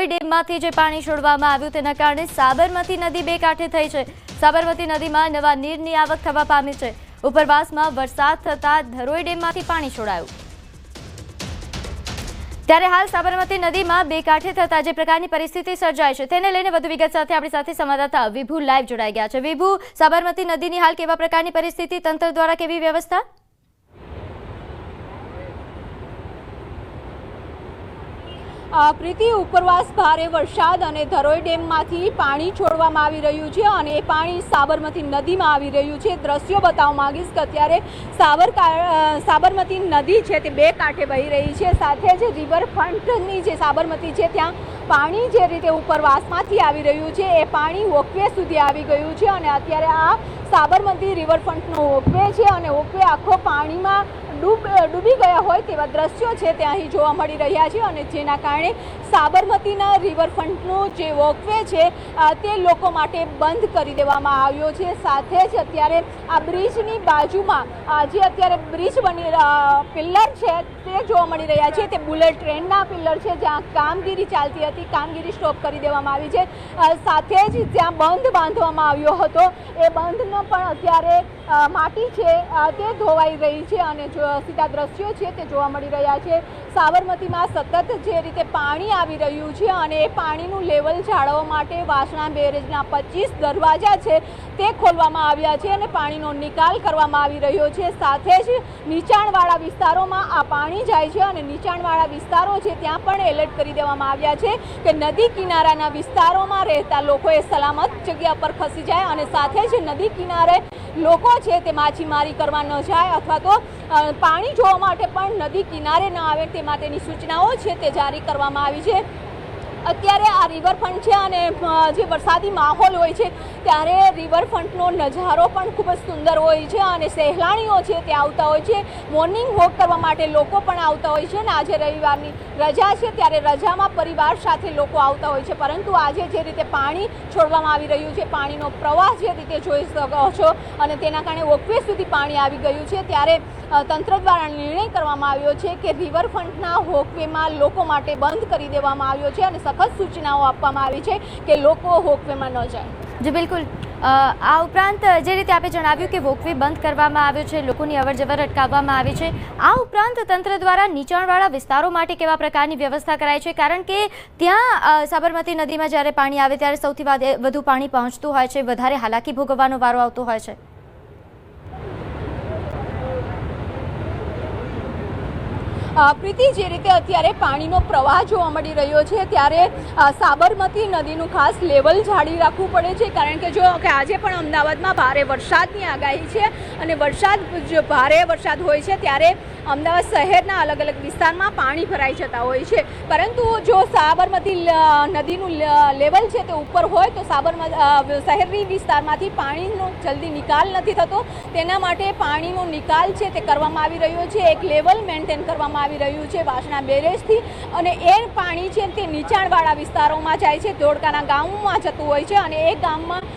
ધરોઈ ડેમમાંથી જે પાણી છોડવામાં આવ્યું તેના કારણે સાબરમતી નદી બે કાંઠે થઈ છે। સાબરમતી નદીમાં નવા નીરની આવક થવા પામી છે। ઉપરવાસમાં વરસાદ થતાં ધરોઈ ડેમમાંથી પાણી છોડાયું। ત્યારે હાલ સાબરમતી નદીમાં બે કાંઠે થતા જે પ્રકારની પરિસ્થિતિ સર્જાય છે તેને લઈને વધુ વિગત સાથે આપણી સાથે સંવાદદાતા વિભુ લાઈવ જોડાઈ ગયા છે। વિભુ, સાબરમતી નદીની હાલ કેવા પ્રકારની પરિસ્થિતિ, તંત્ર દ્વારા કેવી વ્યવસ્થા? પ્રીતિ, ઉપરવાસ ભારે વરસાદ અને ધરોઈ ડેમમાંથી પાણી છોડવામાં આવી રહ્યું છે અને એ પાણી સાબરમતી નદીમાં આવી રહ્યું છે। દ્રશ્યો બતાવવા માંગીશ કે અત્યારે સાબરમતી નદી છે તે બે કાંઠે વહી રહી છે। સાથે જ રિવરફ્રન્ટની જે સાબરમતી છે ત્યાં પાણી જે રીતે ઉપરવાસમાંથી આવી રહ્યું છે એ પાણી વોકવે સુધી આવી ગયું છે અને અત્યારે આ સાબરમતી રિવરફ્રન્ટનો વોકવે છે અને વોકવે આખો પાણીમાં ડૂબી ગયા હોય તેવા દ્રશ્યો છે તે અહીં જોવા મળી રહ્યા છે અને જેના કારણે સાબરમતીના રિવરફ્રન્ટનો જે વોકવે છે તે લોકો માટે બંધ કરી દેવામાં આવ્યો છે। સાથે જ અત્યારે આ બ્રિજની બાજુમાં જે અત્યારે બ્રિજ પિલ્લર છે તે જોવા મળી રહ્યા છે તે બુલેટ ટ્રેનના પિલ્લર છે જ્યાં કામગીરી ચાલતી હતી, કામગીરી સ્ટોપ કરી દેવામાં આવી છે। સાથે જ જ્યાં બંધ બાંધવામાં આવ્યો હતો એ બંધનો પણ અત્યારે માટી છે તે ધોવાઈ રહી છે અને સીધા દ્રશ્યો છે તે જોવા મળી રહ્યા છે। સાબરમતીમાં સતત જે રીતે પાણી આવી રહ્યું છે અને એ પાણીનું લેવલ જાળવવા માટે વાસણા બેરેજના 25 દરવાજા છે તે ખોલવામાં આવ્યા છે અને પાણીનો નિકાલ કરવામાં આવી રહ્યો છે। સાથે જ નીચાણવાળા વિસ્તારોમાં આ પાણી જાય છે અને નીચાણવાળા વિસ્તારો છે ત્યાં પણ એલર્ટ કરી દેવામાં આવ્યા છે કે નદી કિનારાના વિસ્તારોમાં રહેતા લોકોએ સલામત જગ્યા પર ખસી જાય અને સાથે જ નદી કિનારે લોકો છે તે માછીમારી કરવા ન જાય અથવા તો પાણી જોવા માટે પણ નદી કિનારે ન આવે તે માટેની સૂચનાઓ છે તે જારી કરવામાં આવી છે। અત્યારે આ રિવરફ્રન્ટ છે અને જે વરસાદી માહોલ હોય છે ત્યારે રિવરફ્રન્ટનો નજારો પણ ખૂબ જ સુંદર હોય છે અને સહેલાણીઓ છે તે આવતા હોય છે, મોર્નિંગ વોક કરવા માટે લોકો પણ આવતા હોય છે અને આજે રવિવારની રજા છે ત્યારે રજામાં પરિવાર સાથે લોકો આવતા હોય છે। પરંતુ આજે જે રીતે પાણી છોડવામાં આવી રહ્યું છે, પાણીનો પ્રવાહ જે રીતે જોઈ શકો છો અને તેના કારણે વોકવે સુધી પાણી આવી ગયું છે ત્યારે તંત્ર દ્વારા નિર્ણય કરવામાં આવ્યો છે કે રિવરફ્રન્ટના વોકવેમાં લોકો માટે બંધ કરી દેવામાં આવ્યો છે અને સખત સૂચનાઓ આપવામાં આવી છે કે લોકો વોકવેમાં ન જાય। જી બિલકુલ, આ ઉપરાંત જે રીતે આપે જણાવ્યું કે વોકવે બંધ કરવામાં આવ્યો છે, લોકોની અવરજવર અટકાવવામાં આવી છે, આ ઉપરાંત તંત્ર દ્વારા નીચાણવાળા વિસ્તારો માટે કેવા પ્રકારની વ્યવસ્થા કરાઈ છે? કારણ કે ત્યાં સાબરમતી નદીમાં જ્યારે પાણી આવે ત્યારે સૌથી વધુ પાણી પહોંચતું હોય છે, વધારે હાલાકી ભોગવવાનો વારો આવતો હોય છે। પ્રીતિ, જે રીતે અત્યારે પાણીનો પ્રવાહ જોવા મળી રહ્યો છે ત્યારે સાબરમતી નદીનું ખાસ લેવલ જાળવી રાખવું પડે છે કારણ કે જો કે આજે પણ અમદાવાદમાં ભારે વરસાદની આગાહી છે અને ભારે વરસાદ હોય છે ત્યારે અમદાવાદ શહેરના અલગ અલગ વિસ્તારમાં પાણી ભરાઈ જતા હોય છે। પરંતુ જો સાબરમતી નદીનું લેવલ છે તે ઉપર હોય તો શહેરી વિસ્તારમાંથી પાણીનો જલ્દી નિકાલ નથી થતો, તેના માટે પાણીનો નિકાલ છે તે કરવામાં આવી રહ્યો છે। એક લેવલ મેન્ટેન કરવામાં આવી રહ્યું છે વાસણા બેરેજથી અને એ પાણી છે તે નીચાણવાળા વિસ્તારોમાં જાય છે, ધોળકાના ગામમાં જતું હોય છે અને એ ગામમાં